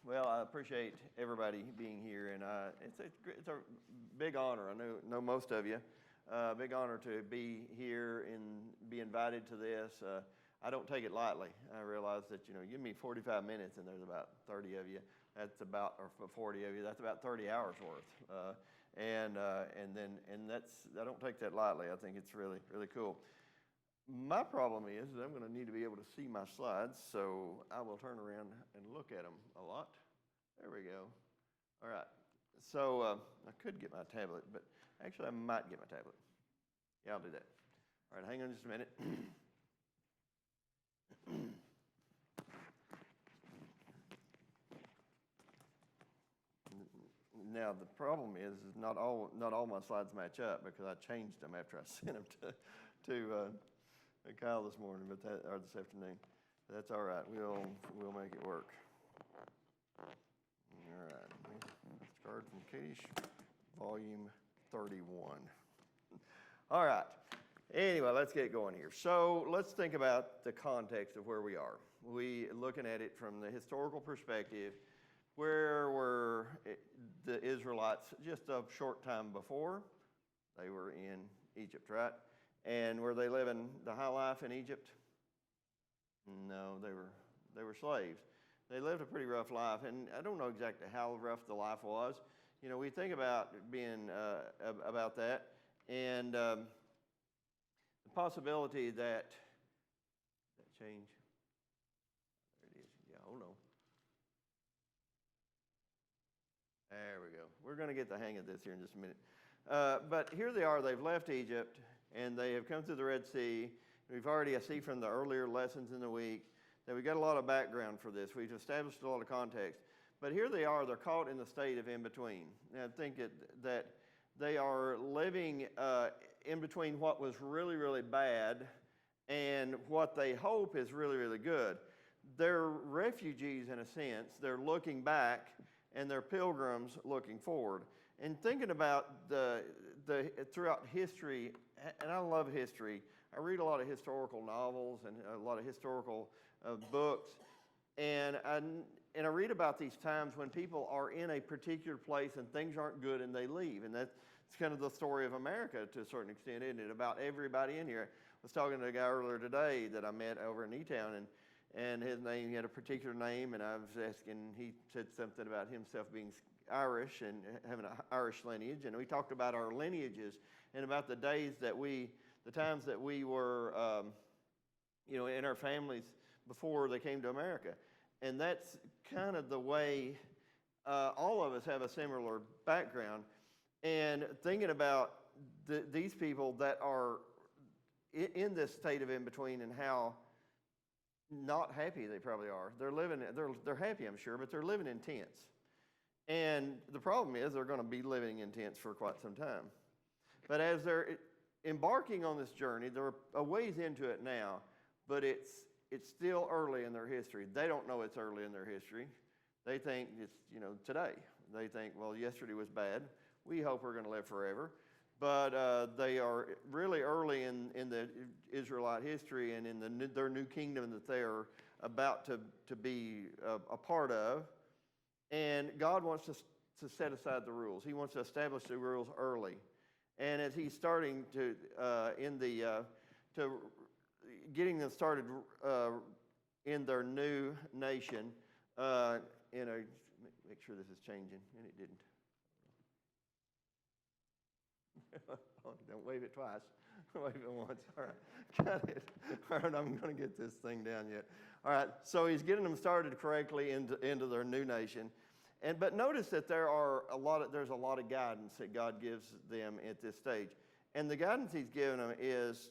Well, I appreciate everybody being here, and it's a big honor. I know most of you. Big honor to be here and be invited to this. I don't take it lightly. I realize that give me 45 minutes, and there's about 30 of you. That's about, or 40 of you. That's about 30 hours worth. And that's, I don't take that lightly. I think it's really cool. My problem is that I'm going to need to be able to see my slides, so I will turn around and look at them a lot. There we go. All right. So I could get my tablet, but actually I might get my tablet. Yeah, I'll do that. All right, hang on just a minute. Now the problem is not all my slides match up because I changed them after I sent them to Kyle this morning, or this afternoon. That's all right. We'll make it work. All right. Postcards from Katie, volume 31. All right. Anyway, let's get going here. So let's think about the context of where we are. We looking at it from the historical perspective. Where were the Israelites just a short time before? They were in Egypt, right? And were they living the high life in Egypt? No, they were slaves. They lived a pretty rough life, and I don't know exactly how rough the life was. We think about being about that, and the possibility that change. There it is. Yeah, hold on. There we go. We're going to get the hang of this here in just a minute. But here they are. They've left Egypt, and they have come through the Red Sea. We've already, I see from the earlier lessons in the week, that we got a lot of background for this. We've established a lot of context. But here they are. They're caught in the state of in-between. And I think that they are living in between what was really bad and what they hope is really good. They're refugees in a sense. They're looking back, and they're pilgrims looking forward. And thinking about the throughout history, and I love history. I read a lot of historical novels and a lot of historical books, and I read about these times when people are in a particular place and things aren't good and they leave. And that's kind of the story of America to a certain extent, isn't it? About everybody in here. I was talking to a guy earlier today that I met over in E-Town, and his name, he had a particular name, and I was asking, he said something about himself being Irish and having an Irish lineage, and we talked about our lineages and about the times that we were, in our families before they came to America. And that's kind of the way all of us have a similar background. And thinking about these people that are in this state of in-between and how not happy they probably are. They're happy, I'm sure, but they're living in tents. And the problem is they're going to be living in tents for quite some time. But as they're embarking on this journey, they're a ways into it now, but it's still early in their history. They don't know it's early in their history. They think it's, today. They think, well, yesterday was bad. We hope we're going to live forever. But they are really early in the Israelite history and in their new kingdom that they are about to be a part of. And God wants to set aside the rules. He wants to establish the rules early. And as he's starting to getting them started in their new nation, make sure this is changing, and it didn't. Don't wave it twice. Wave it once. All right, got it. All right, I'm going to get this thing down yet. All right, so he's getting them started correctly into their new nation, but notice that there's a lot of guidance that God gives them at this stage, and the guidance he's given them is,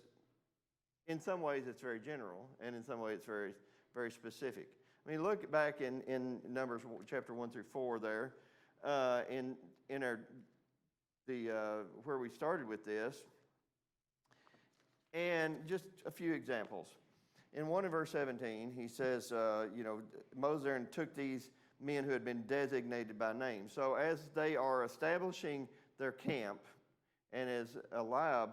in some ways, it's very general, and in some ways, it's very, very specific. I mean, look back in Numbers chapter 1 through 4 there, in where we started with this, and just a few examples. In 1 verse 17, he says, Moses there and took these men who had been designated by name. So as they are establishing their camp, and as Eliab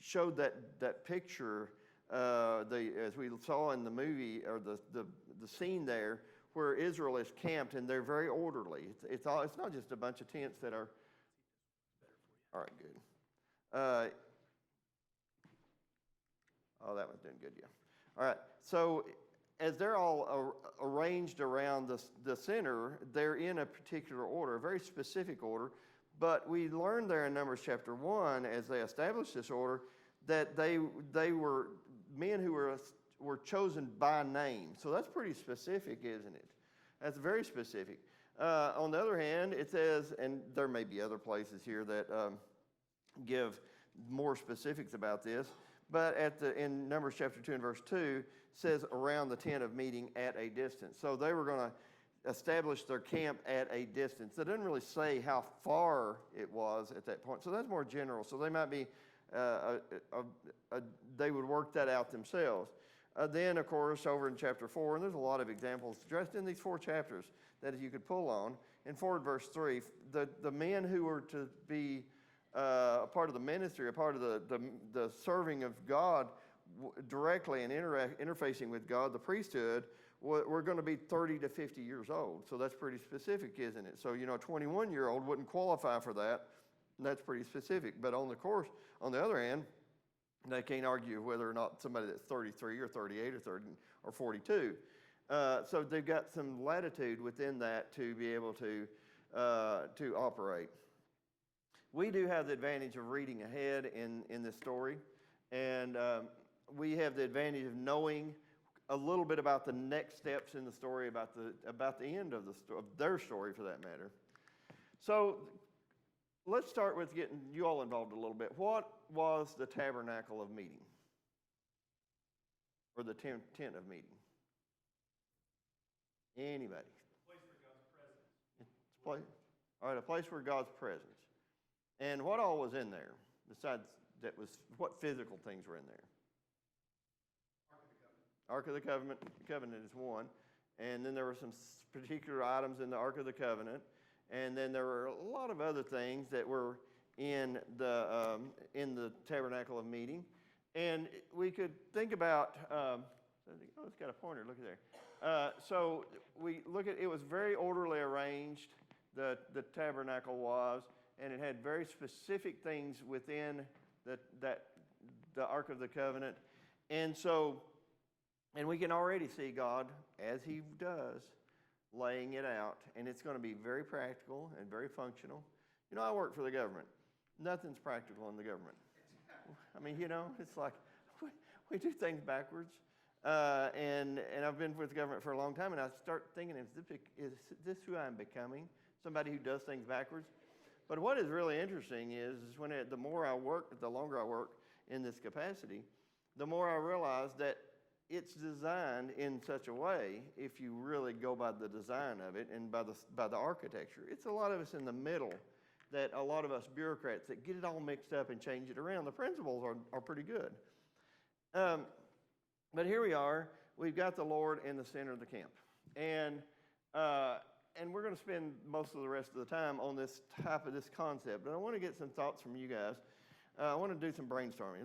showed that picture, as we saw in the movie, or the scene there, where Israel is camped, and they're very orderly. It's not just a bunch of tents that are. All right, good. Oh, that one's doing good, yeah. All right, so as they're all arranged around the center, they're in a particular order, a very specific order. But we learned there in Numbers chapter 1, as they established this order, that they were men who were chosen by name. So that's pretty specific, isn't it? That's very specific. On the other hand, it says, and there may be other places here that give more specifics about this, but in Numbers chapter 2 and verse 2, says around the tent of meeting at a distance. So they were going to establish their camp at a distance. It doesn't really say how far it was at that point. So that's more general. So they might be, they would work that out themselves. Then, of course, over in chapter 4, and there's a lot of examples just in these 4 chapters that you could pull on. In 4 verse 3, the men who were to be a part of the ministry, a part of the serving of God directly and interfacing with God, the priesthood, were going to be 30 to 50 years old. So that's pretty specific, isn't it? So, a 21-year-old wouldn't qualify for that. And that's pretty specific. But on the other hand, they can't argue whether or not somebody that's 33 or 38 or 30 or 42. So they've got some latitude within that to be able to operate. We do have the advantage of reading ahead in this story, and we have the advantage of knowing a little bit about the next steps in the story, about the end of their story, for that matter. So let's start with getting you all involved a little bit. What was the tabernacle of meeting, or the tent of meeting? Anybody? A place where God's presence. It's a place. All right, a place where God's presence. And what all was in there? Besides that, what physical things were in there? Ark of the Covenant. Covenant is one. And then there were some particular items in the Ark of the Covenant. And then there were a lot of other things that were in the tabernacle of meeting. And we could think about, it's got a pointer, look at there. So we look at, it was very orderly arranged, the tabernacle was, and it had very specific things within the Ark of the Covenant. And so, and we can already see God, as he does, laying it out, and it's going to be very practical and very functional. I work for the government. Nothing's practical in the government. I mean, it's like we do things backwards. And I've been with the government for a long time, and I start thinking, is this who I'm becoming? Somebody who does things backwards? But what is really interesting is when the more I work, the longer I work in this capacity, the more I realize that it's designed in such a way, if you really go by the design of it and by the architecture. It's a lot of us in the middle, that a lot of us bureaucrats that get it all mixed up and change it around. The principles are pretty good. But here we are. We've got the Lord in the center of the camp. And we're going to spend most of the rest of the time on this concept. But I want to get some thoughts from you guys. I want to do some brainstorming.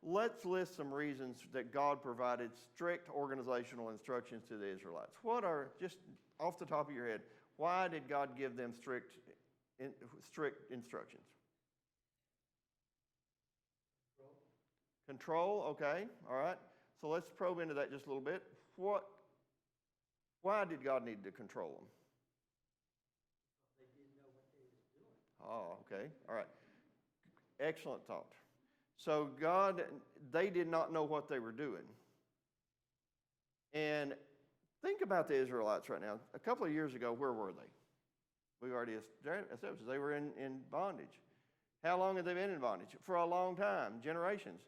Let's list some reasons that God provided strict organizational instructions to the Israelites. What are, just off the top of your head, why did God give them strict instructions? Control, okay, all right. So let's probe into that just a little bit. Why did God need to control them? They didn't know what they was doing. Oh, okay, all right. Excellent thought. So they did not know what they were doing. And think about the Israelites right now. A couple of years ago, where were they? We've already established they were in bondage. How long had they been in bondage? For a long time, generations.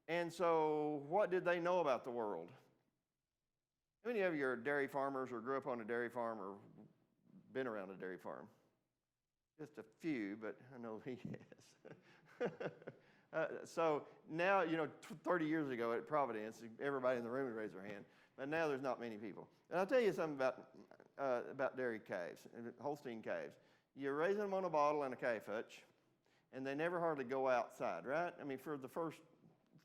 And so what did they know about the world? How many of you are dairy farmers or grew up on a dairy farm or been around a dairy farm? Just a few, but I know he has. So now, 30 years ago at Providence, everybody in the room would raise their hand. But now there's not many people. And I'll tell you something about dairy calves, Holstein calves. You raise them on a bottle and a calf hutch, and they never hardly go outside, right? I mean, for the first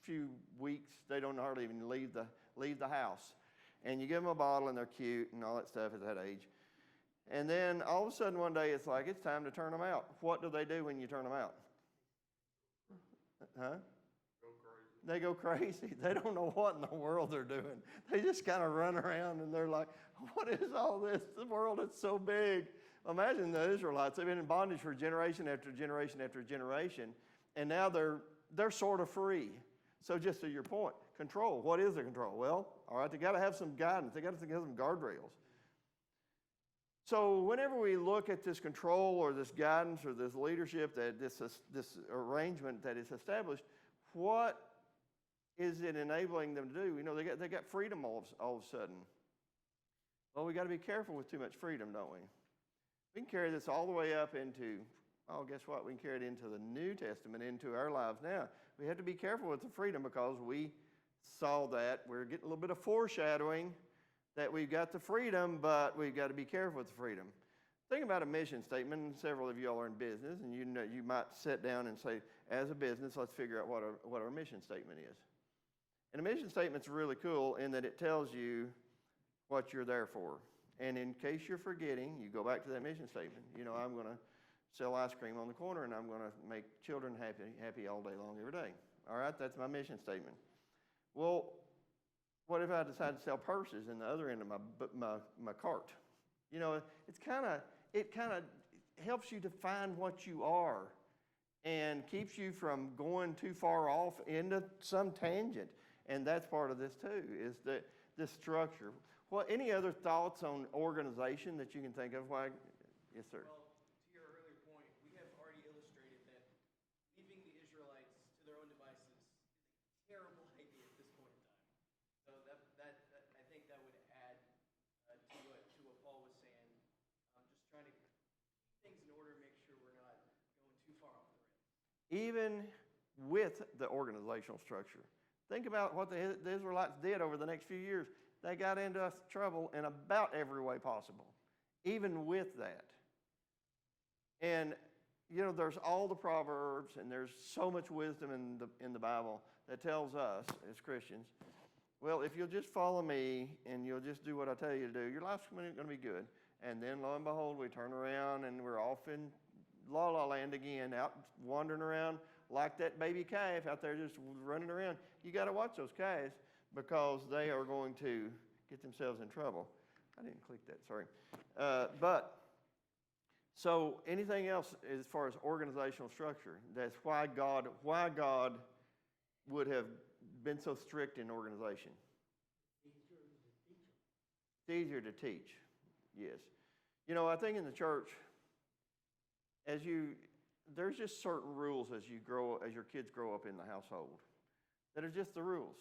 few weeks, they don't hardly even leave the house. And you give them a bottle, and they're cute and all that stuff at that age. And then all of a sudden one day it's like, it's time to turn them out. What do they do when you turn them out? Huh? They go crazy. They don't know what in the world they're doing. They just kind of run around and they're like, what is all this? The world is so big. Imagine the Israelites. They've been in bondage for generation after generation after generation, and now they're sort of free. So just to your point, control. What is the control? Well, all right, they got to have some guidance. They got to have some guardrails. So whenever we look at this control or this guidance or this leadership, that this arrangement that is established, what is it enabling them to do? You know, they got freedom all of a sudden. Well, we got to be careful with too much freedom, don't we? We can carry this all the way up into, oh, guess what? We can carry it into the New Testament, into our lives now. We have to be careful with the freedom because we saw that. We're getting a little bit of foreshadowing that we've got the freedom, but we've got to be careful with the freedom. Think about a mission statement, and several of you all are in business, and you know you might sit down and say, as a business, let's figure out what our mission statement is. And a mission statement's really cool in that it tells you what you're there for. And in case you're forgetting, you go back to that mission statement. You know, I'm going to sell ice cream on the corner, and I'm going to make children happy all day long, every day. All right, that's my mission statement. Well, what if I decide to sell purses in the other end of my cart? You know, it kind of helps you define what you are and keeps you from going too far off into some tangent. And that's part of this too, is that this structure. Well, any other thoughts on organization that you can think of? Why? Yes, sir. Well, to your earlier point, we have already illustrated that leaving the Israelites to their own devices is a terrible idea at this point in time. So that I think that would add to what Paul was saying. Just trying to keep things in order, make sure we're not going too far off the rails. Even with the organizational structure. Think about what the Israelites did over the next few years. They got into trouble in about every way possible, even with that. And, you know, there's all the Proverbs, and there's so much wisdom in the Bible that tells us as Christians, well, if you'll just follow me and you'll just do what I tell you to do, your life's going to be good. And then, lo and behold, we turn around and we're off in la-la land again, out wandering around like that baby calf out there just running around. You got to watch those calves because they are going to get themselves in trouble. I didn't click that, sorry. So anything else as far as organizational structure? That's why God would have been so strict in organization. It's easier to teach, yes. You know, I think in the church, there's just certain rules as your kids grow up in the household that are just the rules.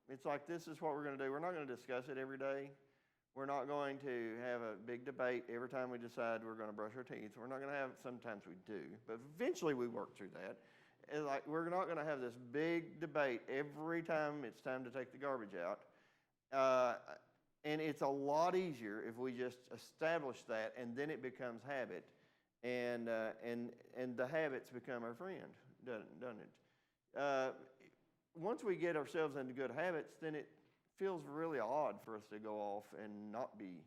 It's like, this is what we're going to do. We're not going to discuss it every day. We're not going to have a big debate every time we decide we're going to brush our teeth. We're not going to have, sometimes we do, but eventually we work through that. It's like, we're not going to have this big debate every time it's time to take the garbage out. And it's a lot easier if we just establish that, and then it becomes habit. And the habits become our friend, doesn't it? Once we get ourselves into good habits, then it feels really odd for us to go off and not be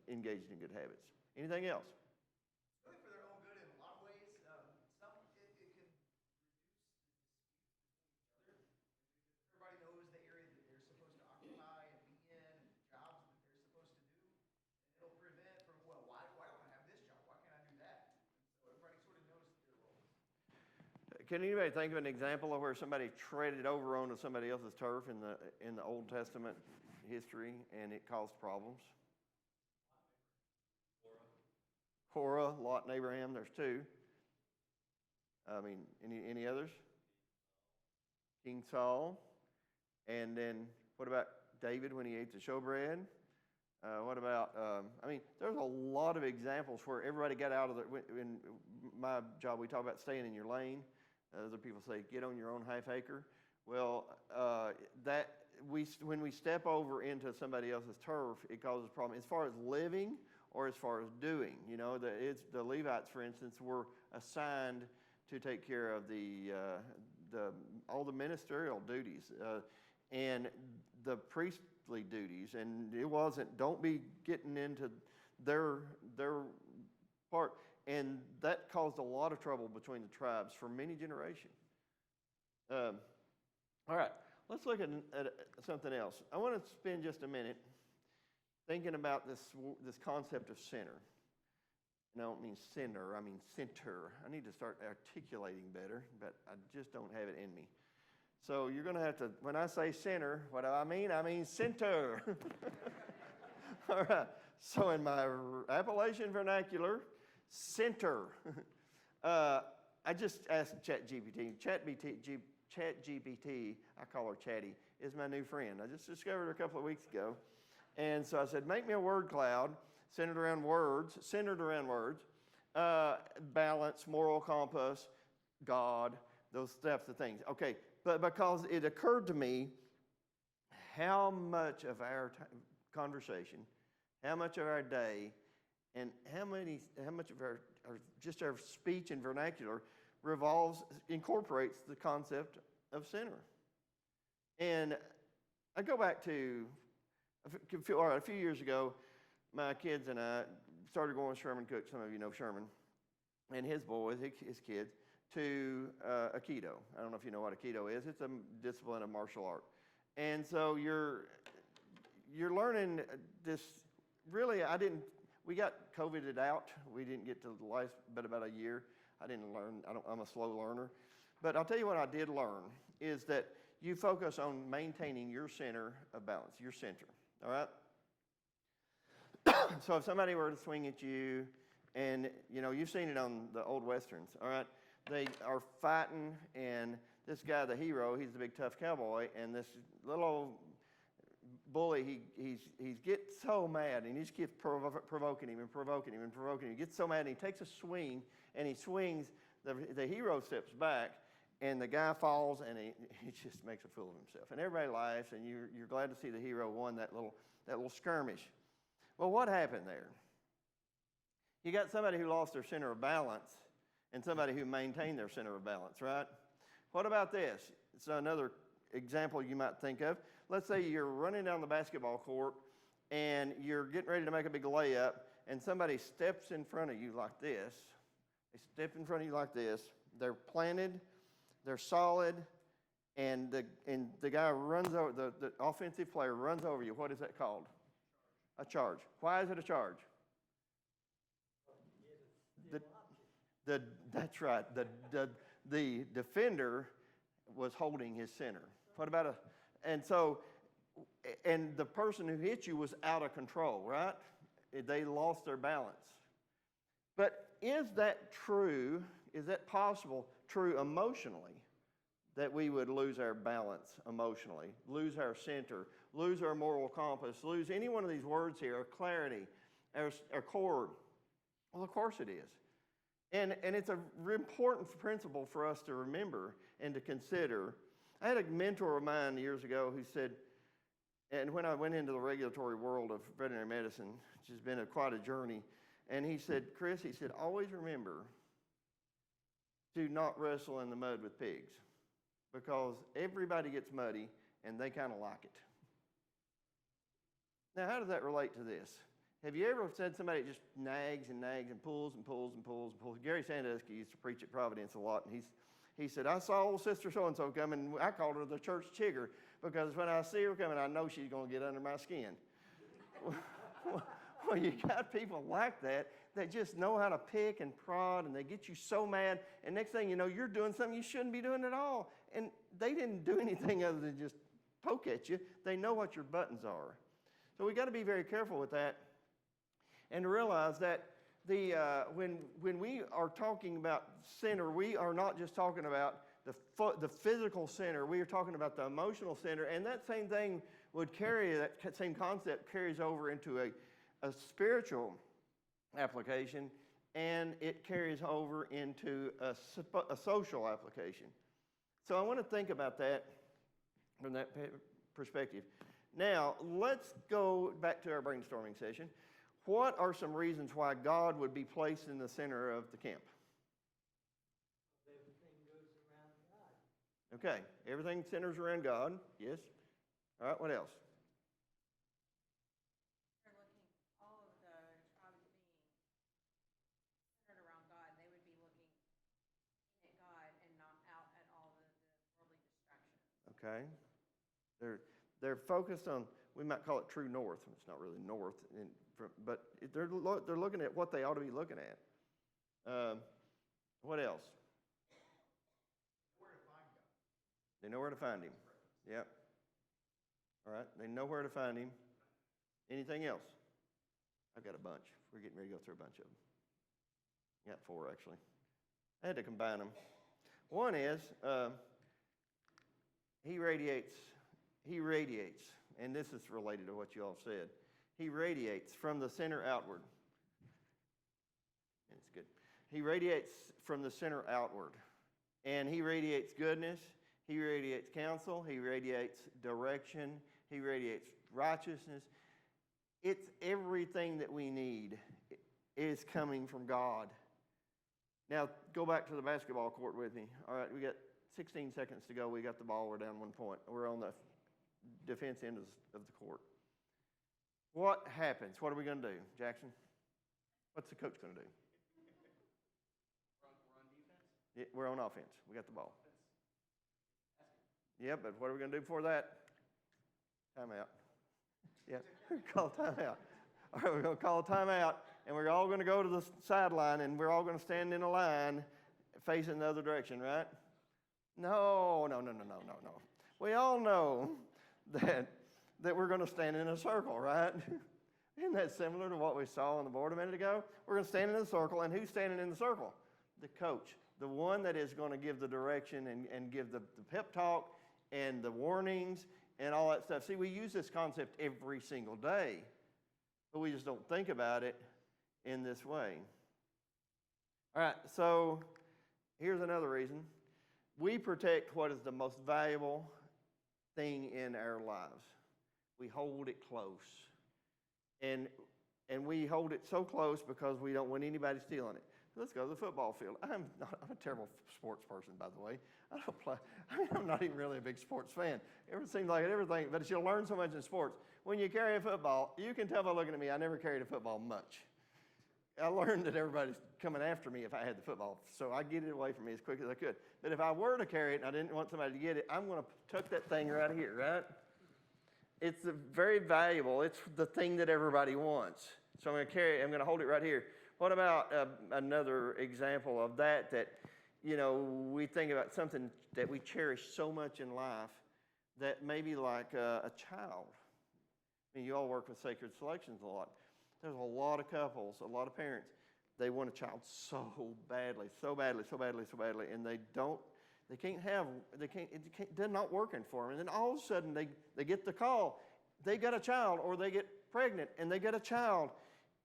engaged in good habits. Anything else? Really for their own good in a lot of ways. It can reduce the disputes between each other. Everybody knows the area that they're supposed to occupy and be in, and the jobs that they're supposed to do. And it'll prevent from, well, why do I have this job? Why can't I do that? And so everybody sort of knows their roles. Can anybody think of an example of where somebody treaded over onto somebody else's turf in the Old Testament history and it caused problems? Korah, Lot, and Abraham. There's two. I mean, any others? King Saul. And then what about David when he ate the showbread? What about, there's a lot of examples where everybody got out of in my job, we talk about staying in your lane. Other people say, get on your own half acre. Well, when we step over into somebody else's turf, it causes a problem. As far as living or as far as doing, you know, the Levites, for instance, were assigned to take care of all the ministerial duties. And the priest earthly duties, and it wasn't, don't be getting into their part. And that caused a lot of trouble between the tribes for many generations. All right, let's look at something else. I want to spend just a minute thinking about this concept of sinner. And I don't mean sinner, I mean center. I need to start articulating better, but I just don't have it in me. So you're going to have to, when I say sinner, what do I mean? I mean center. All right, so in my Appalachian vernacular, center. I just asked ChatGPT. ChatGPT, I call her Chatty, is my new friend. I just discovered her a couple of weeks ago. And so I said, make me a word cloud centered around words, balance, moral compass, God, those types of things. Okay, but because it occurred to me how much of our conversation, how much of our day, and how much of our speech and vernacular incorporates the concept of sinner. And I go back to a few years ago, my kids and I started going with Sherman Cook. Some of you know Sherman, and his boys, his kids, to Aikido. I don't know if you know what Aikido is. It's a discipline of martial art, and so you're learning this. Really, we got COVIDed out. We didn't get to the last, but about a year. I didn't learn. I'm a slow learner. But I'll tell you what I did learn is that you focus on maintaining your center of balance, your center, all right? So if somebody were to swing at you, and, you've seen it on the old Westerns, all right? They are fighting, and this guy, the hero, he's the big tough cowboy, and this little old bully, he gets so mad, and he just keeps provoking him. He gets so mad, and he takes a swing, and he swings. The hero steps back, and the guy falls, and he just makes a fool of himself. And everybody laughs, and you're glad to see the hero won that little skirmish. Well, what happened there? You got somebody who lost their center of balance, and somebody who maintained their center of balance, right? What about this? It's another example you might think of. Let's say you're running down the basketball court and you're getting ready to make a big layup, and somebody steps in front of you like this. They step in front of you like this. They're planted, they're solid, and the guy runs over, the offensive player runs over you. What is that called? A charge. Why is it a charge? That's right. The defender was holding his center. What about and the person who hit you was out of control, right? They lost their balance. But is that true? Is that possible, true emotionally, that we would lose our balance emotionally, lose our center, lose our moral compass, lose any one of these words here, our clarity, our cord? Well, of course it is. And it's an important principle for us to remember and to consider. I had a mentor of mine years ago who said, and when I went into the regulatory world of veterinary medicine, which has been quite a journey, and he said, Chris, he said, always remember to not wrestle in the mud with pigs, because everybody gets muddy and they kind of like it. Now, how does that relate to this? Have you ever said somebody just nags and nags and pulls and pulls and pulls and pulls? Gary Sandusky used to preach at Providence a lot, and he said, I saw old sister so-and-so coming. I called her the church chigger, because when I see her coming, I know she's going to get under my skin. Well, you got people like that just know how to pick and prod, and they get you so mad, and next thing you know, you're doing something you shouldn't be doing at all. And they didn't do anything other than just poke at you. They know what your buttons are. So we got to be very careful with that, and to realize that when we are talking about center, we are not just talking about the physical center. We are talking about the emotional center, and that same thing would that same concept carries over into a spiritual application, and it carries over into a social application. So I want to think about that from that perspective. Now, let's go back to our brainstorming session. What are some reasons why God would be placed in the center of the camp? Everything goes around God. Okay, everything centers around God, yes. All right, what else? okay? They're focused on, we might call it true north. It's not really north, but they're looking at what they ought to be looking at. What else? Where to find God. They know where to find him. Yep. All right, they know where to find him. Anything else? I've got a bunch. We're getting ready to go through a bunch of them. Got 4, actually. I had to combine them. One is, he radiates, and this is related to what you all said. He radiates from the center outward. It's good. He radiates from the center outward. And he radiates goodness. He radiates counsel. He radiates direction. He radiates righteousness. It's everything that we need is coming from God. Now, go back to the basketball court with me. All right, we got 16 seconds to go. We got the ball. We're down 1 point. We're on the defense end of the court. What happens? What are we going to do, Jackson? What's the coach going to do? We're on defense? Yeah, we're on offense. We got the ball. Yeah, but what are we going to do before that? Timeout. Yeah, call timeout. All right, we're going to call a timeout, and we're all going to go to the sideline, and we're all going to stand in a line facing the other direction, right? No. We all know that we're going to stand in a circle, right? Isn't that similar to what we saw on the board a minute ago? We're going to stand in a circle, and who's standing in the circle? The coach, the one that is going to give the direction and give the pep talk and the warnings and all that stuff. See, we use this concept every single day, but we just don't think about it in this way. All right, so here's another reason. We protect what is the most valuable thing in our lives. We hold it close. And we hold it so close because we don't want anybody stealing it. Let's go to the football field. I'm a terrible sports person, by the way. I'm not even really a big sports fan. It seems like everything, but you'll learn so much in sports. When you carry a football, you can tell by looking at me, I never carried a football much. I learned that everybody's coming after me if I had the football, so I get it away from me as quick as I could. But if I were to carry it and I didn't want somebody to get it, I'm going to tuck that thing right here, right? It's very valuable. It's the thing that everybody wants. So I'm going to carry it. I'm going to hold it right here. What about another example of that, you know, we think about something that we cherish so much in life that maybe like a child. I mean, you all work with Sacred Selections a lot. There's a lot of couples, a lot of parents, they want a child so badly, and they're not working for them. And then all of a sudden they get the call, they got a child, or they get pregnant and they get a child,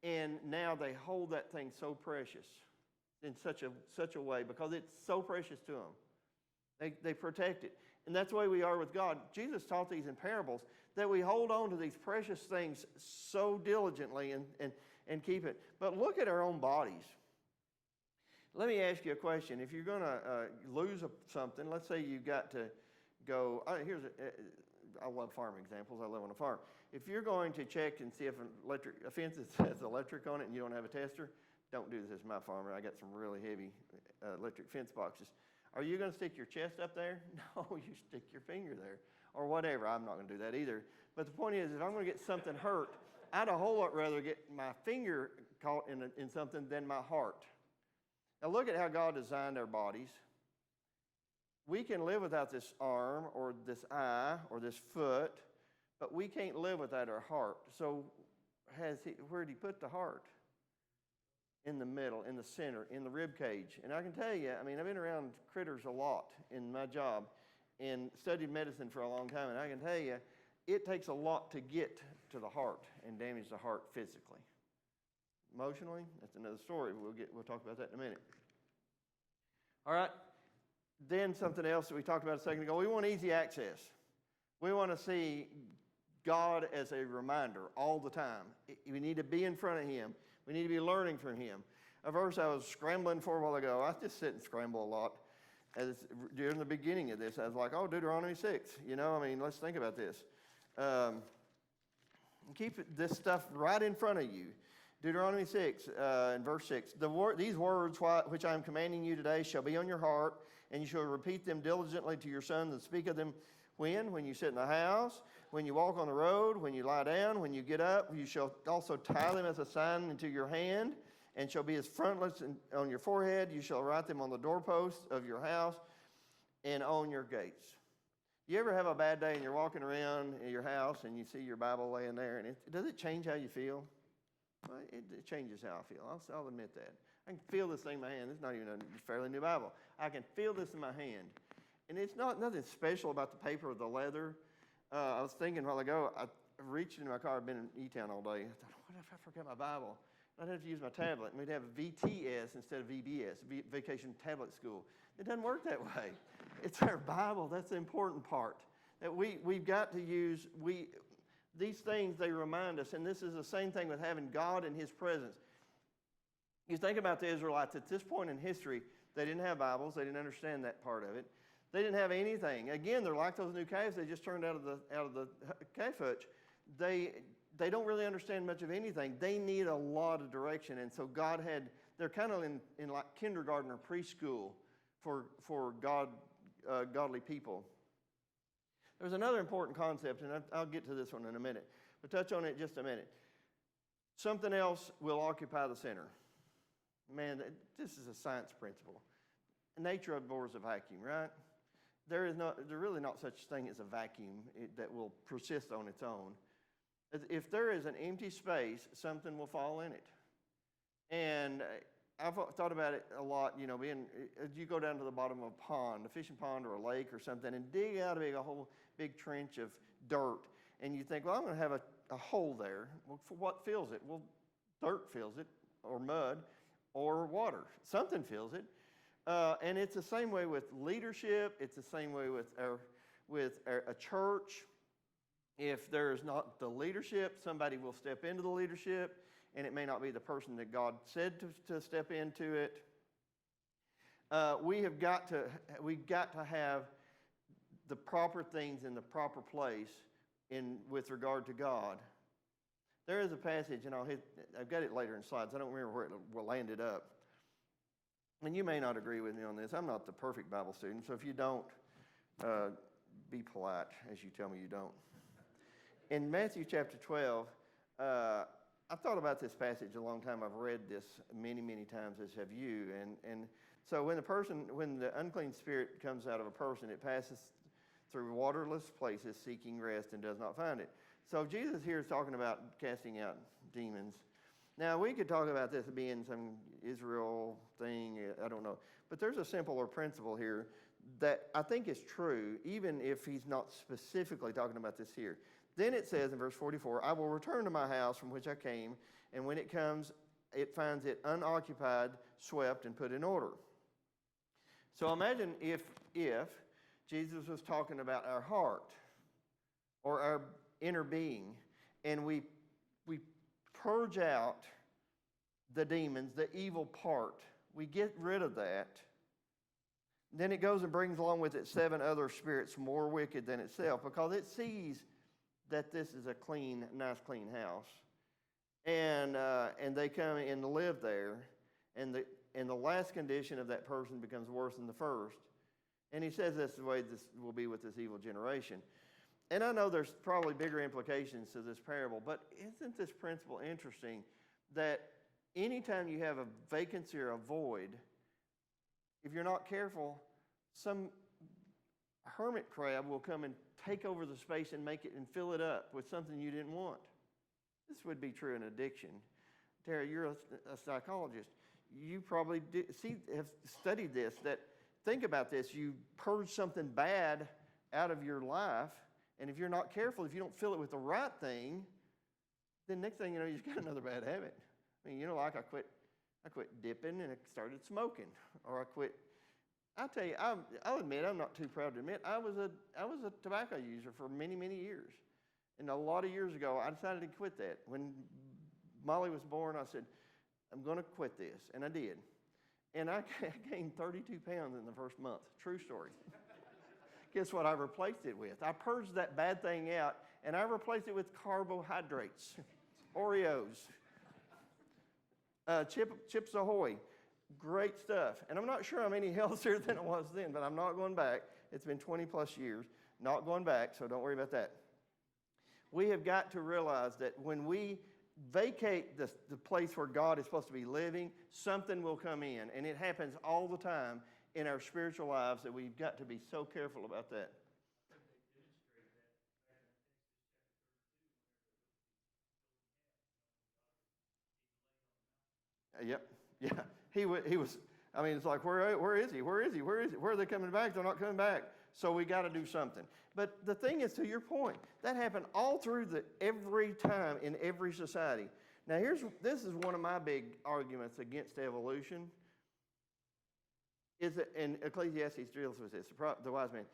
and now they hold that thing so precious in such a way because it's so precious to them. They protect it. And that's the way we are with God. Jesus taught these in parables that we hold on to these precious things so diligently and keep it. But look at our own bodies. Let me ask you a question. If you're going to lose something, let's say you've got to go, I love farm examples. I live on a farm. If you're going to check and see if a fence has electric on it and you don't have a tester, don't do this as my farm. I got some really heavy electric fence boxes. Are you going to stick your chest up there? No, you stick your finger there or whatever. I'm not going to do that either. But the point is, if I'm going to get something hurt, I'd a whole lot rather get my finger caught in something than my heart. Now look at how God designed our bodies. We can live without this arm or this eye or this foot, but we can't live without our heart. So where did he put the heart? In the middle, in the center, in the rib cage. And I can tell you, I mean, I've been around critters a lot in my job and studied medicine for a long time, and I can tell you, it takes a lot to get to the heart and damage the heart physically. Emotionally, that's another story. We'll talk about that in a minute. All right. Then something else that we talked about a second ago, we want easy access. We want to see God as a reminder all the time. We need to be in front of him. We need to be learning from him. A verse I was scrambling for a while ago, I just sit and scramble a lot. During the beginning of this, I was like, oh, Deuteronomy 6. You know, I mean, let's think about this. Keep this stuff right in front of you. Deuteronomy 6, in verse 6. These words which I am commanding you today shall be on your heart, and you shall repeat them diligently to your sons and speak of them When you sit in the house, when you walk on the road, when you lie down, when you get up, you shall also tie them as a sign into your hand, and shall be as frontlets on your forehead. You shall write them on the doorposts of your house and on your gates. You ever have a bad day and you're walking around in your house and you see your Bible laying there, and does it change how you feel? Well, it changes how I feel. I'll admit that. I can feel this thing in my hand. It's not even a fairly new Bible. I can feel this in my hand. And it's nothing special about the paper or the leather. I was thinking a while ago, I reached into my car. I've been in E-Town all day. I thought, what if I forgot my Bible? I'd have to use my tablet. And we'd have a VTS instead of VBS, Vacation Tablet School. It doesn't work that way. It's our Bible. That's the important part. That we've got to use, these things, they remind us. And this is the same thing with having God in his presence. You think about the Israelites at this point in history, they didn't have Bibles. They didn't understand that part of it. They didn't have anything. Again, they're like those new calves they just turned out of the calf hutch. They don't really understand much of anything. They need a lot of direction. And so they're kind of in like kindergarten or preschool for godly people. There's another important concept, and I'll get to this one in a minute, but touch on it just a minute. Something else will occupy the center. Man, this is a science principle. Nature abhors a vacuum, right? There's really not such thing as a vacuum that will persist on its own. If there is an empty space, something will fall in it. And I've thought about it a lot, you go down to the bottom of a pond, a fishing pond or a lake or something, and dig out a whole big trench of dirt. And you think, well, I'm going to have a hole there. Well, for what fills it? Well, dirt fills it, or mud, or water. Something fills it. And it's the same way with leadership. It's the same way with a church. If there's not the leadership, somebody will step into the leadership, and it may not be the person that God said to step into it. We've got to have the proper things in the proper place with regard to God. There is a passage, and I've got it later in slides. I don't remember where it will land it up. And you may not agree with me on this. I'm not the perfect Bible student, so if you don't, be polite as you tell me you don't. In Matthew chapter 12, I've thought about this passage a long time. I've read this many, many times, as have you. And so when the unclean spirit comes out of a person, it passes through waterless places seeking rest and does not find it. So Jesus here is talking about casting out demons. Now, we could talk about this being some Israel thing, I don't know. But there's a simpler principle here that I think is true, even if he's not specifically talking about this here. Then it says in verse 44, I will return to my house from which I came, and when it comes, it finds it unoccupied, swept, and put in order. So imagine if Jesus was talking about our heart or our inner being, and we purge out the demons, the evil part. We get rid of that. Then it goes and brings along with it 7 other spirits more wicked than itself, because it sees that this is a nice clean house. And they come and live there. And the last condition of that person becomes worse than the first. And he says that's the way this will be with this evil generation. And I know there's probably bigger implications to this parable, but isn't this principle interesting that anytime you have a vacancy or a void, if you're not careful, some hermit crab will come and take over the space and make it and fill it up with something you didn't want. This would be true in addiction. Tara, you're a psychologist. You probably have studied this, that think about this. You purge something bad out of your life, and if you're not careful, if you don't fill it with the right thing, then next thing you know, you've got another bad habit. I mean, like I quit dipping and I started smoking, or I quit. I'll tell you, I'll admit, I'm not too proud to admit, I was a tobacco user for many, many years. And a lot of years ago, I decided to quit that. When Molly was born, I said, I'm going to quit this. And I did. And I gained 32 pounds in the first month. True story. Guess what I replaced it with? I purged that bad thing out, and I replaced it with carbohydrates, Oreos, Chips Ahoy. Great stuff. And I'm not sure I'm any healthier than I was then, but I'm not going back. It's been 20 plus years. not going back, so don't worry about that. We have got to realize that when we vacate the place where God is supposed to be living, something will come in. And it happens all the time in our spiritual lives that we've got to be so careful about that. Yep. Yeah. He was, I mean, it's like, where is he? Where is he? Where is he? Where are they coming back? They're not coming back. So we got to do something. But the thing is, to your point, that happened all through every time in every society. Now, this is one of my big arguments against evolution. Is that, and Ecclesiastes deals with this, the wise man.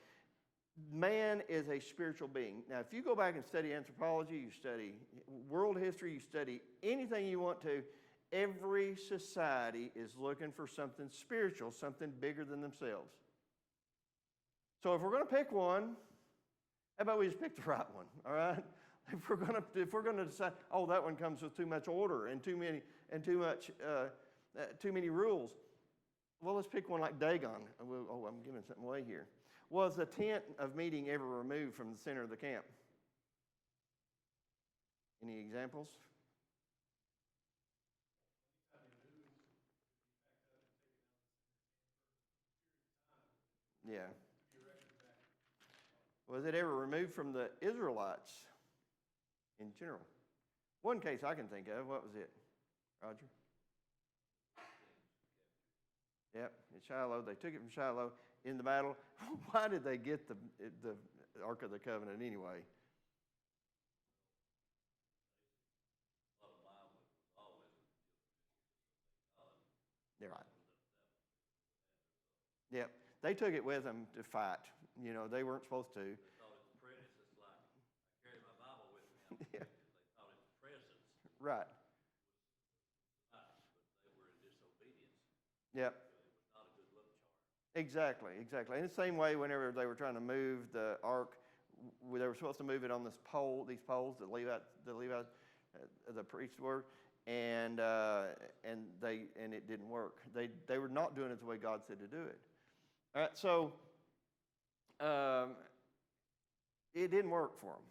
Man is a spiritual being. Now, if you go back and study anthropology, you study world history, you study anything you want to, every society is looking for something spiritual, something bigger than themselves. So if we're going to pick one, how about we just pick the right one, all right? If we're going to decide, oh, that one comes with too much order and too many rules. Well, let's pick one like Dagon. Oh, I'm giving something away here. Was the tent of meeting ever removed from the center of the camp? Any examples? Yeah. Was it ever removed from the Israelites in general? One case I can think of, what was it, Roger? Yep, in Shiloh. They took it from Shiloh in the battle. Why did they get the Ark of the Covenant anyway? They're right. Yep, they took it with them to fight. You know, they weren't supposed to. They thought it's presence. It's like I carry my Bible with me. Yeah. They thought it's presence. Right. But they were in disobedience. Yep. So it was not a good look chart. Exactly. In the same way, whenever they were trying to move the ark, they were supposed to move it on these poles that the priests were, and it didn't work. They were not doing it the way God said to do it. All right, so it didn't work for them.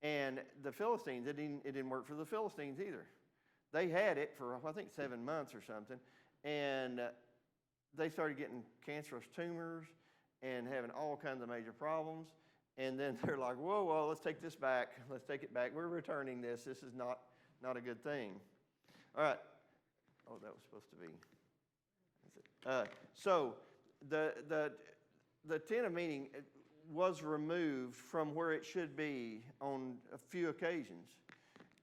And the Philistines, it didn't work for the Philistines either. They had it for, I think, 7 months or something, and they started getting cancerous tumors and having all kinds of major problems. And then they're like, whoa, let's take this back. Let's take it back. We're returning this. This is not a good thing. All right. Oh, that was supposed to be. So the tent of meeting was removed from where it should be on a few occasions,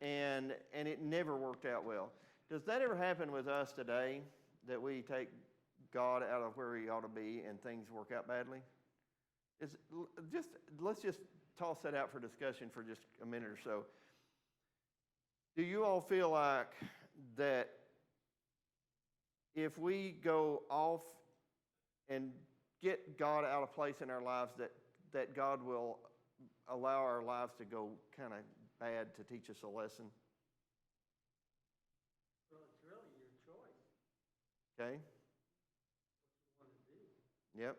and it never worked out well. Does that ever happen with us today, that we take God out of where he ought to be and things work out badly? Let's just toss that out for discussion for just a minute or so. Do you all feel like that if we go off and get God out of place in our lives, that God will allow our lives to go kind of bad to teach us a lesson? Well, it's really your choice. Okay? What you want to do. Yep.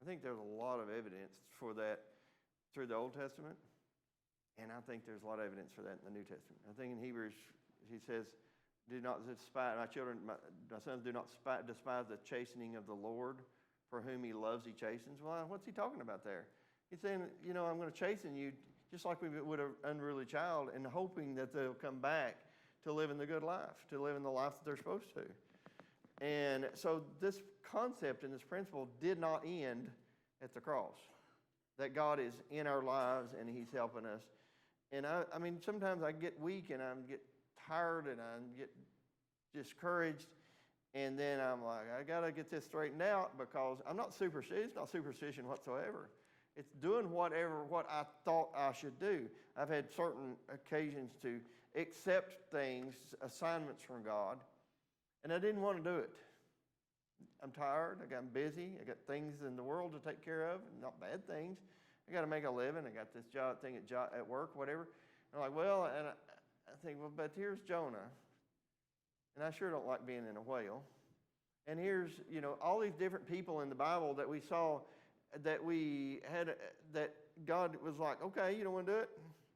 I think there's a lot of evidence for that through the Old Testament, and I think there's a lot of evidence for that in the New Testament. I think in Hebrews, he says, do not despise, my sons, do not despise the chastening of the Lord, for whom he loves, he chastens. Well, what's he talking about there? He's saying, I'm going to chasten you just like we would an unruly child, and hoping that they'll come back to live in the good life, to live in the life that they're supposed to. And so this concept and this principle did not end at the cross. That God is in our lives and he's helping us. And I mean, sometimes I get weak and I get tired and I get discouraged. And then I'm like, I got to get this straightened out, because I'm not superstitious. It's not superstition whatsoever. It's doing what I thought I should do. I've had certain occasions to accept things, assignments from God, and I didn't want to do it. I'm tired. I'm busy. I got things in the world to take care of, not bad things. I got to make a living. I got this thing at work, whatever. I'm like, well, and I think, well, but here's Jonah, and I sure don't like being in a whale. And here's, all these different people in the Bible that we saw that we had, that God was like, okay, you don't want to do it?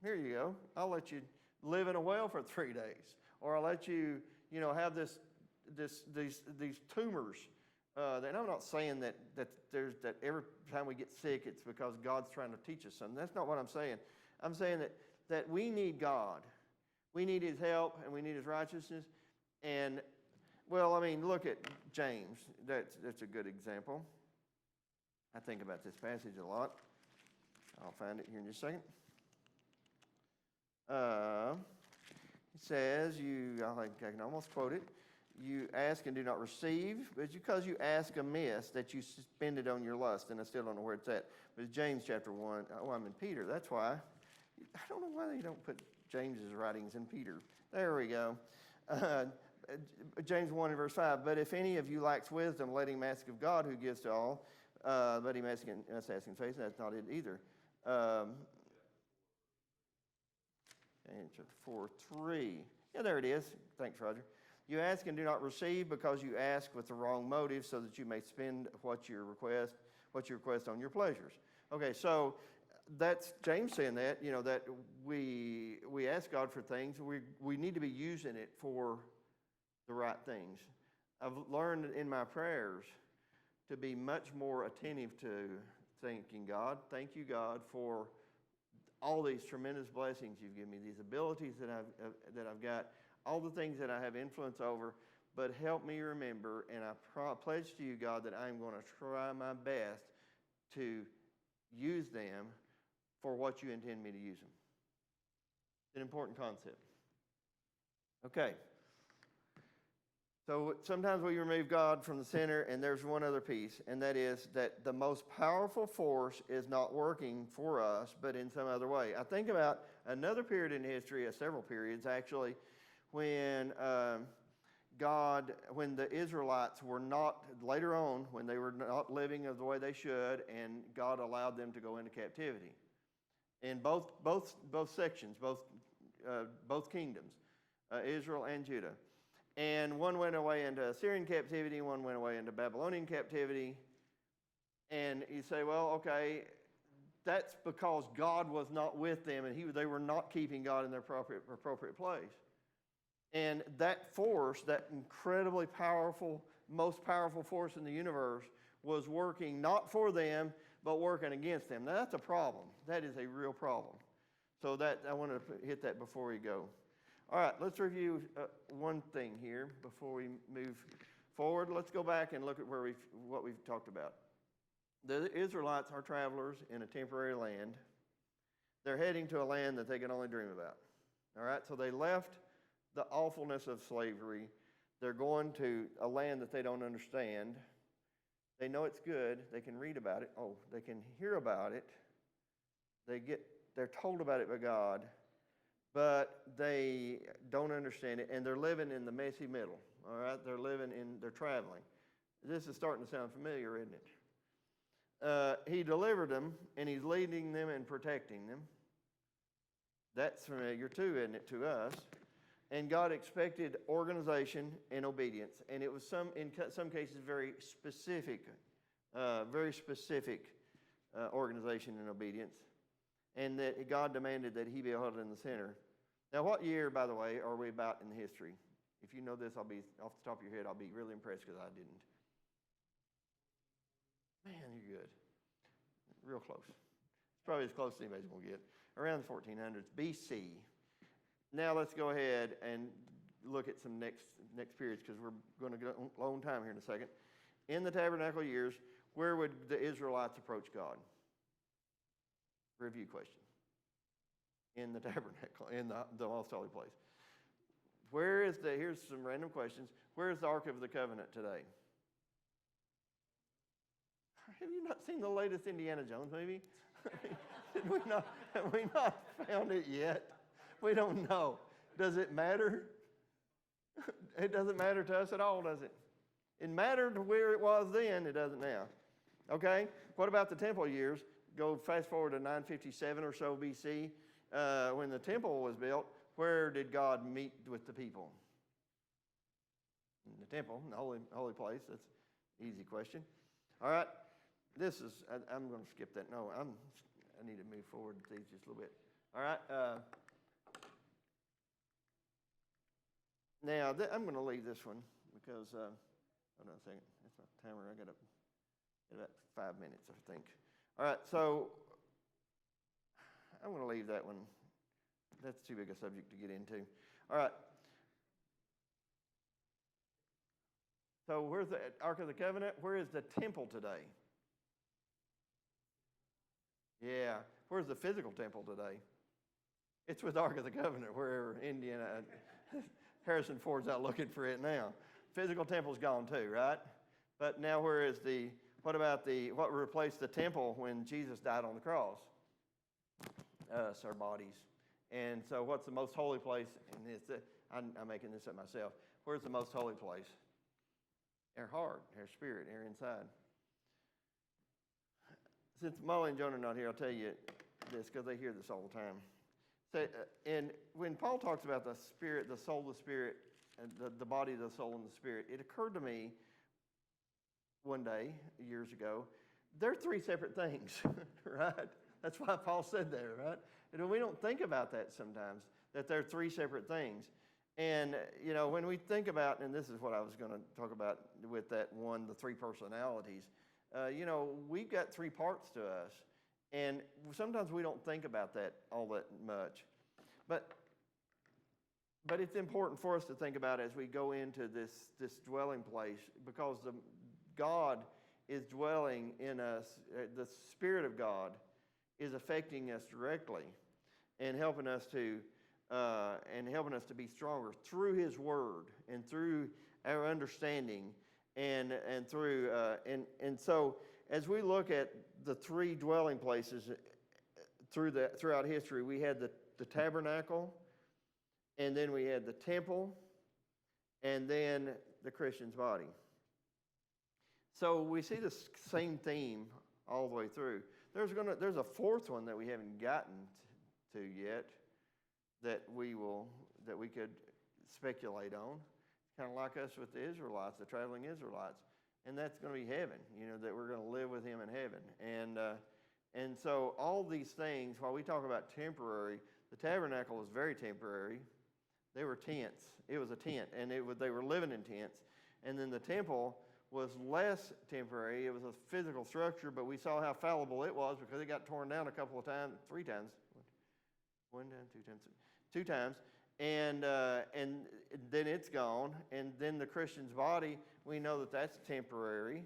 Here you go. I'll let you live in a whale for 3 days. Or I'll let you, have these tumors. And I'm not saying that every time we get sick, it's because God's trying to teach us something. That's not what I'm saying. I'm saying that we need God. We need His help, and we need His righteousness. And, well, I mean, look at James. That's a good example. I think about this passage a lot. I'll find it here in just a second. It says, I think I can almost quote it. You ask and do not receive, but it's because you ask amiss that you spend it on your lust. And I still don't know where it's at. But it's James chapter 1. Oh, I'm in Peter. That's why. I don't know why they don't put James's writings in Peter. There we go. James 1 and verse 5. But if any of you lacks wisdom, let him ask of God, who gives to all. But he must ask in faith, and that's not it either. Chapter 4:3. Yeah, there it is. Thanks, Roger. You ask and do not receive because you ask with the wrong motive, so that you may spend what you request on your pleasures. Okay, so that's James saying that, that we ask God for things. We need to be using it for the right things. I've learned in my prayers to be much more attentive to thanking God. Thank you, God, for all these tremendous blessings you've given me, these abilities that I've got, all the things that I have influence over. But help me remember, and I pledge to you, God, that I'm going to try my best to use them for what you intend me to use them. It's an important concept. Okay. So sometimes we remove God from the center, and there's one other piece, and that is that the most powerful force is not working for us, but in some other way. I think about another period in history, several periods actually, when when the Israelites were not, later on, when they were not living the way they should, and God allowed them to go into captivity. In both sections, both kingdoms, Israel and Judah. And one went away into Assyrian captivity, one went away into Babylonian captivity. And you say, well, okay, that's because God was not with them, and they were not keeping God in their appropriate place. And that force, that incredibly powerful, most powerful force in the universe, was working not for them, but working against them. Now, that's a problem. That is a real problem. So I want to hit that before we go. All right, let's review one thing here before we move forward. Let's go back and look at what we've talked about. The Israelites are travelers in a temporary land. They're heading to a land that they can only dream about. All right, so they left the awfulness of slavery. They're going to a land that they don't understand. They know it's good. They can read about it. Oh, they can hear about it. They're told about it by God. But they don't understand it, and they're living in the messy middle, all right? They're traveling. This is starting to sound familiar, isn't it? He delivered them, and he's leading them and protecting them. That's familiar too, isn't it, to us? And God expected organization and obedience, and it was in some cases very specific organization and obedience. And that God demanded that he be held in the center. Now, what year, by the way, are we about in history? If you know this, I'll be off the top of your head, I'll be really impressed because I didn't. Man, you're good. Real close. It's probably as close as anybody's going to get. Around the 1400s, BC. Now let's go ahead and look at some next periods because we're going to get a long time here in a second. In the tabernacle years, where would the Israelites approach God? Review question. In the tabernacle, in the most holy place. Here's some random questions. Where is the Ark of the Covenant today? Have you not seen the latest Indiana Jones movie? Have we not found it yet? We don't know. Does it matter? It doesn't matter to us at all, does it? It mattered where it was then, it doesn't now. Okay? What about the temple years? Go fast forward to 957 or so BC. When the temple was built, where did God meet with the people? In the temple, in the holy place. That's an easy question. All right. I'm going to skip that. No, I need to move forward with these just a little bit. All right. Now, I'm going to leave this one because, hold on a second. That's my timer. I got about 5 minutes, I think. All right. So I'm going to leave that one. That's too big a subject to get into. All right. So where's the Ark of the Covenant? Where is the temple today? Yeah. Where's the physical temple today? It's with Ark of the Covenant, wherever Indiana, Harrison Ford's out looking for it now. Physical temple's gone too, right? But now what replaced the temple when Jesus died on the cross? Us, our bodies. And so what's the most holy place? And I'm making this up myself. Where's the most holy place? Our heart, our spirit, our inside. Since Molly and Jonah are not here, I'll tell you this because they hear this all the time. So, and when Paul talks about the spirit, the soul, the spirit, and the body, the soul, and the spirit, it occurred to me one day, years ago, they're three separate things, right? That's why Paul said that, right? And we don't think about that sometimes, that they're three separate things. And, when we think about, and this is what I was going to talk about with that one, the three personalities, we've got three parts to us. And sometimes we don't think about that all that much. But it's important for us to think about as we go into this dwelling place, because God is dwelling in us. The Spirit of God is affecting us directly and helping us to be stronger through His Word and through our understanding and so as we look at the three dwelling places throughout history, we had the tabernacle, and then we had the temple, and then the Christian's body. So we see the same theme all the way through. There's a fourth one that we haven't gotten to yet that we could speculate on. It's kind of like us with the Israelites, the traveling Israelites. And that's going to be heaven, that we're going to live with Him in heaven. And so all these things, while we talk about temporary, the tabernacle was very temporary. They were tents. It was a tent, and they were living in tents. And then the temple was less temporary. It was a physical structure, but we saw how fallible it was because it got torn down a couple of times, 3 times. 1 time, 2 times, 2 times. And then it's gone. And then the Christian's body, we know that that's temporary.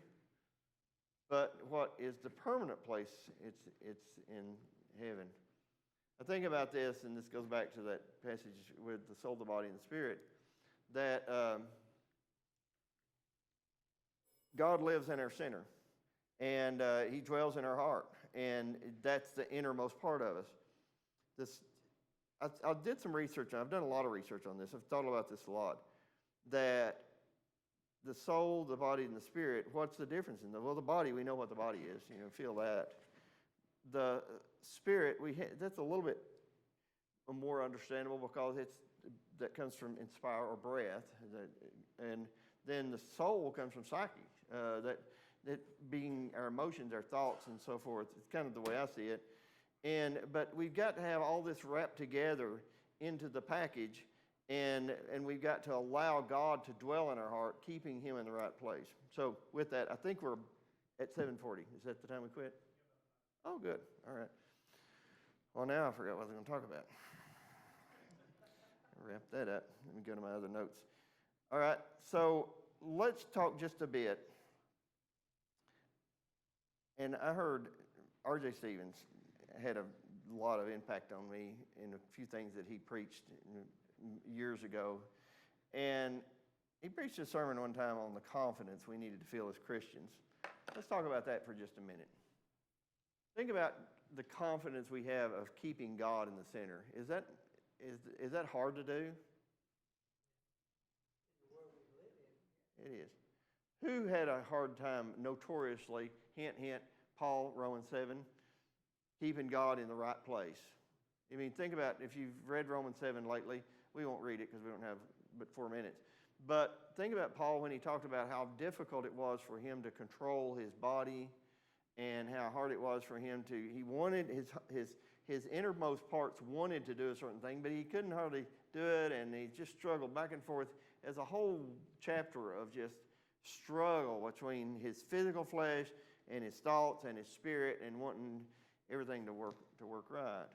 But what is the permanent place? It's in heaven. I think about this, and this goes back to that passage with the soul, the body, and the spirit, that God lives in our center, and He dwells in our heart, and that's the innermost part of us. I did some research, and I've done a lot of research on this. I've thought about this a lot, that the soul, the body, and the spirit, what's the difference in them? Well, the body, we know what the body is, feel that. The spirit, that's a little bit more understandable because that comes from inspire or breath, and then the soul comes from psyche, that being our emotions, our thoughts, and so forth. It's kind of the way I see it. But we've got to have all this wrapped together into the package, and we've got to allow God to dwell in our heart, keeping Him in the right place. So with that, I think we're at 7:40. Is that the time we quit? Oh, good. All right. Well, now I forgot what I was going to talk about. Wrap that up. Let me go to my other notes. All right. So let's talk just a bit. And I heard R.J. Stevens had a lot of impact on me in a few things that he preached years ago. And he preached a sermon one time on the confidence we needed to feel as Christians. Let's talk about that for just a minute. Think about the confidence we have of keeping God in the center. Is that hard to do? It is. Who had a hard time, notoriously, hint, hint, Paul, Romans 7, keeping God in the right place? I mean, think about if you've read Romans 7 lately. We won't read it because we don't have but 4 minutes. But think about Paul when he talked about how difficult it was for him to control his body and how hard it was for him to, he wanted his innermost parts wanted to do a certain thing, but he couldn't hardly do it, and he just struggled back and forth. As a whole chapter of just struggle between his physical flesh and his thoughts and his spirit and wanting everything to work right.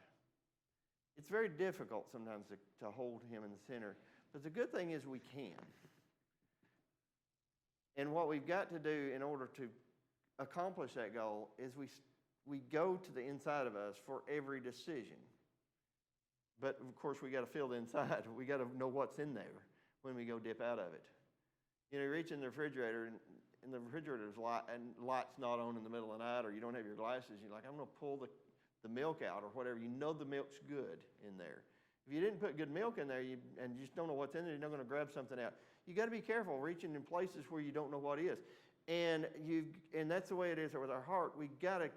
It's very difficult sometimes to hold him in the center, but the good thing is we can. And what we've got to do in order to accomplish that goal is we go to the inside of us for every decision. But of course, we got to feel the inside. We got to know what's in there when we go dip out of it. You know, you reach in the refrigerator and the refrigerator's light's not on in the middle of the night, or you don't have your glasses. You're like, I'm going to pull the milk out or whatever. You know the milk's good in there. If you didn't put good milk in there and you just don't know what's in there, you're not going to grab something out. You got to be careful reaching in places where you don't know what is. And that's the way it is with our heart. We got to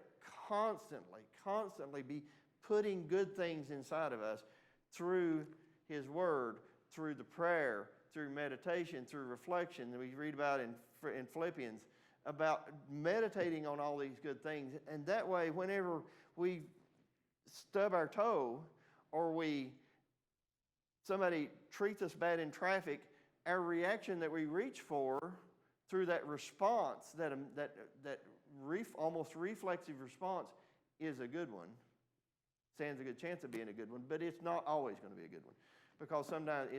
constantly be putting good things inside of us through His Word, through the prayer, through meditation, through reflection that we read about in Philippians, about meditating on all these good things. And that way, whenever we stub our toe or somebody treats us bad in traffic, our reaction that we reach for through that response, that almost reflexive response, is a good one. Stands a good chance of being a good one, but it's not always going to be a good one, because sometimes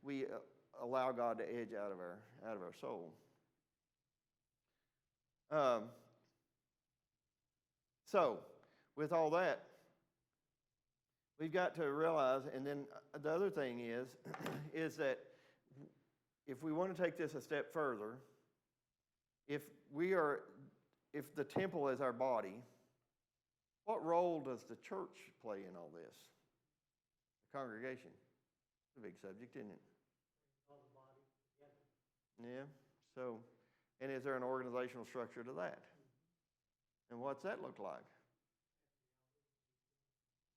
we allow God to edge out of our soul. So, with all that, we've got to realize, and then the other thing is that if we want to take this a step further, if the temple is our body, what role does the church play in all this? The congregation. It's a big subject, isn't it? All the body together. Yeah. So, and is there an organizational structure to that? And what's that look like?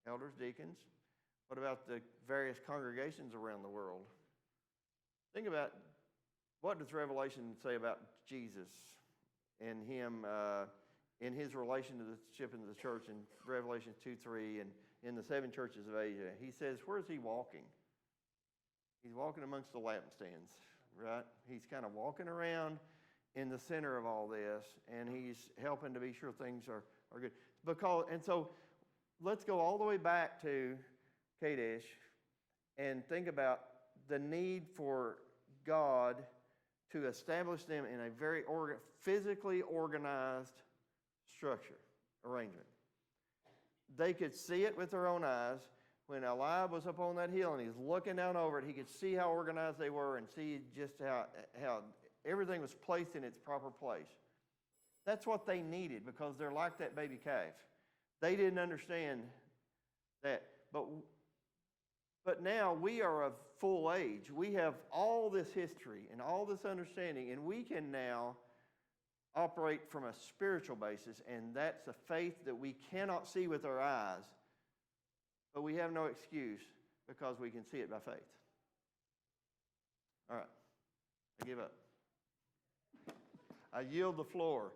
Elders, deacons. What about the various congregations around the world? Think about, what does Revelation say about Jesus and Him in His relationship in the church in Revelation 2:3 and in the 7 churches of Asia? He says, where is He walking? He's walking amongst the lampstands, right? He's kind of walking around in the center of all this, and He's helping to be sure things are good. And so let's go all the way back to Kadesh and think about the need for God to establish them in a very physically organized structure, arrangement. They could see it with their own eyes. When Eliab was up on that hill and he's looking down over it, he could see how organized they were and see just how everything was placed in its proper place. That's what they needed, because they're like that baby calf. They didn't understand that. But now we are of full age. We have all this history and all this understanding, and we can now operate from a spiritual basis, and that's a faith that we cannot see with our eyes, but we have no excuse because we can see it by faith. All right. I give up. I yield the floor.